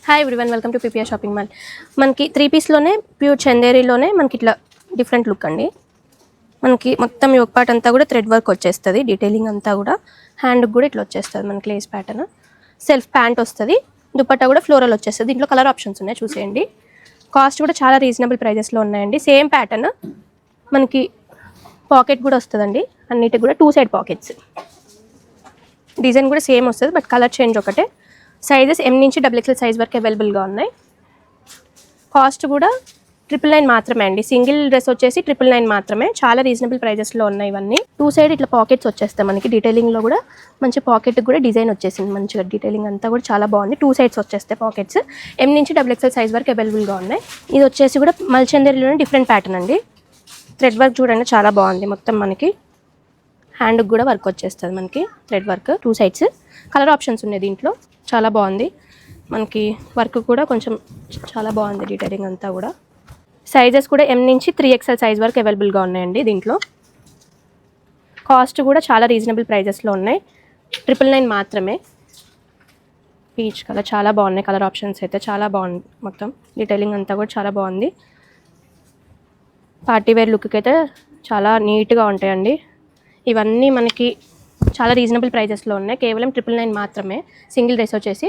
Hi everyone, welcome to PPR shopping mall. మనకి 3 పీస్లోనే pure చందేరీలోనే మనకి ఇట్లా డిఫరెంట్ లుక్ అండి. మనకి మొత్తం యోక్ పార్ట్ అంతా కూడా థ్రెడ్ వర్క్ వచ్చేస్తుంది. డీటెయిలింగ్ అంతా కూడా హ్యాండ్కి కూడా ఇట్లా వచ్చేస్తుంది. మనకి లేస్ ప్యాటర్న్, సెల్ఫ్ ప్యాంట్ వస్తుంది. దుపట్టా కూడా ఫ్లోరల్ వచ్చేస్తుంది. దీంట్లో కలర్ ఆప్షన్స్ ఉన్నాయి, చూసేయండి. కాస్ట్ కూడా చాలా రీజనబుల్ ప్రైజెస్లో ఉన్నాయండి. సేమ్ ప్యాటర్న్ మనకి పాకెట్ కూడా వస్తుందండి. అన్నిటికి కూడా 2 సైడ్ పాకెట్స్. డిజైన్ కూడా సేమ్ వస్తుంది, బట్ కలర్ చేంజ్ ఒకటే. సైజెస్ M నుంచి XXL సైజ్ వరకు అవైలబుల్గా ఉన్నాయి. కాస్ట్ కూడా 999 మాత్రమే అండి. సింగిల్ డ్రెస్ వచ్చేసి 999 మాత్రమే. చాలా రీజనబుల్ ప్రైజెస్లో ఉన్నాయి ఇవన్నీ. 2 సైడ్ ఇట్లా పాకెట్స్ వచ్చేస్తాయి మనకి. డీటెయిలింగ్లో కూడా మంచి పాకెట్కి కూడా డిజైన్ వచ్చేసింది. మంచిగా డీటెయిలింగ్ అంతా కూడా చాలా బాగుంది. 2 సైడ్స్ వచ్చేస్తాయి పాకెట్స్. M నుంచి XXL సైజ్ వరకు అవైలబుల్గా ఉన్నాయి. ఇది వచ్చేసి కూడా మల్చందేరిలోనే డిఫరెంట్ ప్యాటర్న్ అండి. థ్రెడ్ వర్క్ చూడండి, చాలా బాగుంది. మొత్తం మనకి హ్యాండ్కి కూడా వర్క్ వచ్చేస్తుంది. మనకి thread work 2 sides. Colour options ఉన్నాయి దీంట్లో, చాలా బాగుంది. మనకి వర్క్ కూడా కొంచెం చాలా బాగుంది. డీటెయిలింగ్ అంతా కూడా. సైజెస్ కూడా M నుంచి 3XL సైజ్ వరకు అవైలబుల్గా ఉన్నాయండి దీంట్లో. కాస్ట్ కూడా చాలా రీజనబుల్ ప్రైజెస్లో ఉన్నాయి. 999 మాత్రమే. పీచ్ కలర్ చాలా బాగున్నాయి. కలర్ ఆప్షన్స్ అయితే చాలా బాగుంది. మొత్తం డీటెయిలింగ్ అంతా కూడా చాలా బాగుంది. పార్టీవేర్ లుక్కి అయితే చాలా నీట్గా ఉంటాయండి. ఇవన్నీ మనకి చాలా రీజనబుల్ ప్రైజెస్లో ఉన్నాయి. కేవలం 999 మాత్రమే. సింగిల్ డ్రెస్ వచ్చేసి